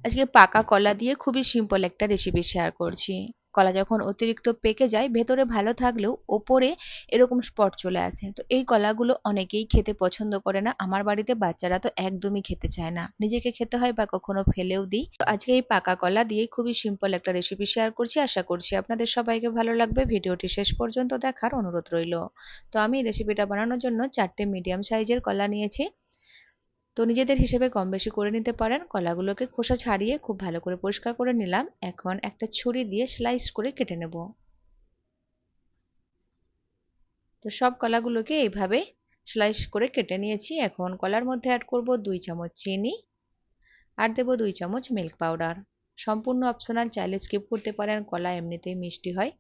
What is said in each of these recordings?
আজকে পাকা কলা দিয়ে খুবই সিম্পল একটা রেসিপি শেয়ার করছি। কলা যখন অতিরিক্ত পেকে যায় ভেতরে ভালো থাকলেও ওপরে এরকম স্পট চলে আসে। তো এই কলাগুলো অনেকেই খেতে পছন্দ করে না। আমার বাড়িতে বাচ্চারা তো একদমই খেতে চায় না, নিজেকে খেতে হয় বা কখনো ফেলেও দিই। তো আজকে এই পাকা কলা দিয়ে খুবই সিম্পল একটা রেসিপি শেয়ার করছি, আশা করছি আপনাদের সবাইকে ভালো লাগবে। ভিডিওটি শেষ পর্যন্ত দেখার অনুরোধ রইল। তো আমি রেসিপিটা বানানোর জন্য 4টে মিডিয়াম সাইজের কলা নিয়েছি। তো নিজেদের হিসেবে কম বেশি করে নিতে পারেন। কলাগুলোকে খোসা ছাড়িয়ে খুব ভালো করে পরিষ্কার করে নিলাম। এখন একটা ছুরি দিয়ে স্লাইস করে কেটে নেব। তো সব কলাগুলোকে এইভাবে স্লাইস করে কেটে নিয়েছি। এখন কলার মধ্যে অ্যাড করব 2 চামচ চিনি আর দেব 2 চামচ মিল্ক পাউডার। সম্পূর্ণ অপশনাল, চাইলে স্কিপ করতে পারেন, কলা এমনিতেই মিষ্টি হয়।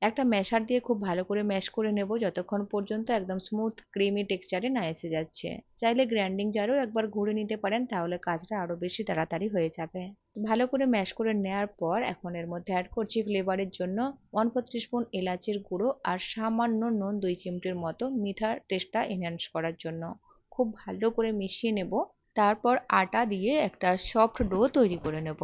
একটা ম্যাশার দিয়ে খুব ভালো করে ম্যাশ করে নেব যতক্ষণ পর্যন্ত একদম স্মুথ ক্রিমি টেক্সচারে না এসে যাচ্ছে। চাইলে গ্রাইন্ডিং জারেও একবার ঘুরে নিতে পারেন, তাহলে কাজটা আরো বেশি তাড়াতাড়ি হয়ে যাবে। ভালো করে ম্যাশ করে নেওয়ার পর এখন এর মধ্যে অ্যাড করছি ফ্লেভারের জন্য 1/4 টিস্পুন এলাচের গুঁড়ো আর সামান্য নুন, 2 চিমটির মতো, মিঠার টেস্টটা এনহ্যান্স করার জন্য। খুব ভালো করে মিশিয়ে নেব। তারপর আটা দিয়ে একটা সফট ডো তৈরি করে নেব।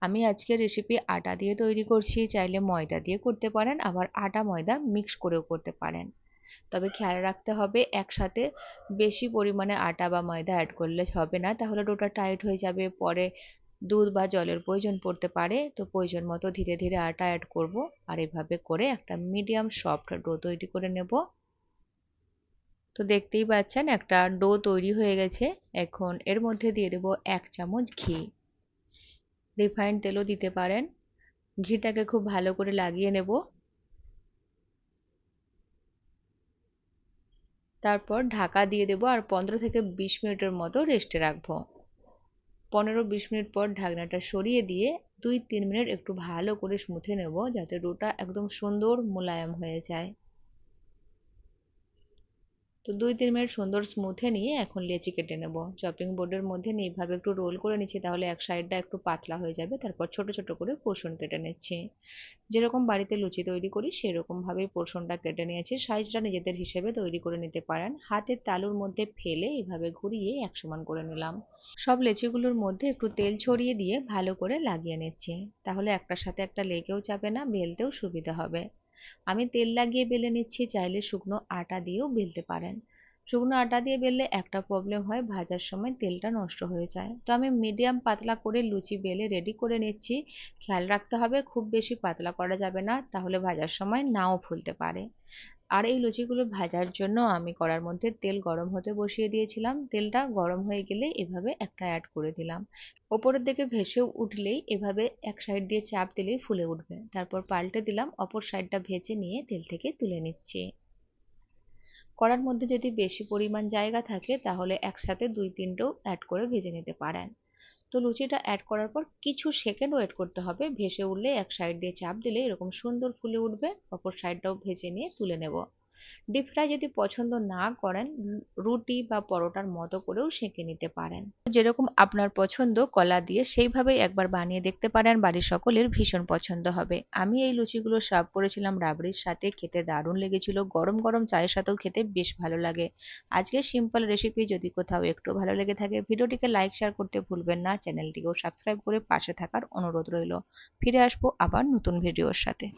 আমি আজকের রেসিপি আটা দিয়ে তৈরি করছি, চাইলে ময়দা দিয়ে করতে পারেন, আবার আটা ময়দা মিক্স করেও করতে পারেন। তবে খেয়াল রাখতে হবে একসাথে বেশি পরিমাণে আটা বা ময়দা অ্যাড করলে হবে না, তাহলে ডোটা টাইট হয়ে যাবে, পরে দুধ বা জলের প্রয়োজন পড়তে পারে। তো প্রয়োজন মতো ধীরে ধীরে আটা অ্যাড করব আর এভাবে করে একটা মিডিয়াম সফট ডো তৈরি করে নেব। তো দেখতেই পাচ্ছেন একটা ডো তৈরি হয়ে গেছে। এখন এর মধ্যে দিয়ে দেব 1 চামচ ঘি। রিফাইন্ড তেলও দিতে পারেন। ঘিটাকে খুব ভালো করে লাগিয়ে নেব। তারপর ঢাকা দিয়ে দেব আর 15 থেকে 20 মিনিটের মতো রেস্টে রাখবো। 15-20 মিনিট পর ঢাকনাটা সরিয়ে দিয়ে 2-3 মিনিট একটু ভালো করে মুথে নেব, যাতে ডোটা একদম সুন্দর মোলায়েম হয়ে যায়। তো 2-3 মিনিট সুন্দর স্মুথে নিয়ে এখন লেচি কেটে নেব। চপিং বোর্ডের মধ্যে নিয়ে এইভাবে একটু রোল করে নিচ্ছি, তাহলে এক সাইডটা একটু পাতলা হয়ে যাবে। তারপর ছোট ছোট করে পোর্শন কেটে নিচ্ছি। যেরকম বাড়িতে লুচি তৈরি করি সেরকম ভাবেই পোর্শনটা কেটে নিয়েছি। সাইজটা নিজেদের হিসেবে তৈরি করে নিতে পারেন। হাতের তালুর মধ্যে ফেলে এভাবে ঘুরিয়ে এক সমান করে নিলাম। সব লেচিগুলোর মধ্যে একটু তেল ছড়িয়ে দিয়ে ভালো করে লাগিয়ে নিচ্ছি, তাহলে একটার সাথে একটা লেগেও যাবে না, বেলতেও সুবিধা হবে। আমি তেল লাগিয়ে বেলে নিচ্ছি, চাইলে শুকনো আটা দিয়েও বেলতে পারেন। শুকনো আটা দিয়ে বেললে একটা প্রবলেম হয়, ভাজার সময় তেলটা নষ্ট হয়ে যায়। তো আমি মিডিয়াম পাতলা করে লুচি বেলে রেডি করে নিচ্ছি। খেয়াল রাখতে হবে খুব বেশি পাতলা করা যাবে না, তাহলে ভাজার সময় নাও ফুলতে পারে। আর এই লুচিগুলো ভাজার জন্য আমি কড়ার মধ্যে তেল গরম হতে বসিয়ে দিয়েছিলাম। তেলটা গরম হয়ে গেলে এভাবে একটা অ্যাড করে দিলাম। ওপরের দিকে ভেসে উঠলেই এভাবে এক সাইড দিয়ে চাপ দিলেই ফুলে উঠবে। তারপর পাল্টে দিলাম, অপর সাইডটা ভেজে নিয়ে তেল থেকে তুলে নিচ্ছি। কড়ার মধ্যে যদি বেশি পরিমাণ জায়গা থাকে তাহলে একসাথে 2-3টেও অ্যাড করে ভেজে নিতে পারেন। তো লুচিটা অ্যাড করার পর কিছু সেকেন্ড ওয়েট করতে হবে। ভেসে উঠলে এক সাইড দিয়ে চাপ দিলে এরকম সুন্দর ফুলে উঠবে। অপর সাইডটাও ভেজে নিয়ে তুলে নেব। ডিপ ফ্রাই যদি পছন্দ না করেন, রুটি বা পরোটার মতো করেও সেঁকে নিতে পারেন। যেরকম আপনার পছন্দ কলা দিয়ে সেইভাবেই একবার বানিয়ে দেখতে পারেন, বাড়ির সকলের ভীষণ পছন্দ হবে। আমি এই লুচিগুলো সার্ভ করেছিলাম রাবড়ির সাথে, খেতে দারুণ লেগেছিল। গরম গরম চায়ের সাথেও খেতে বেশ ভালো লাগে। আজকের সিম্পল রেসিপি যদি কোথাও একটু ভালো লেগে থাকে, ভিডিওটিকে লাইক শেয়ার করতে ভুলবেন না। চ্যানেলটিকেও সাবস্ক্রাইব করে পাশে থাকার অনুরোধ রইল। ফিরে আসবো আবার নতুন ভিডিওর সাথে।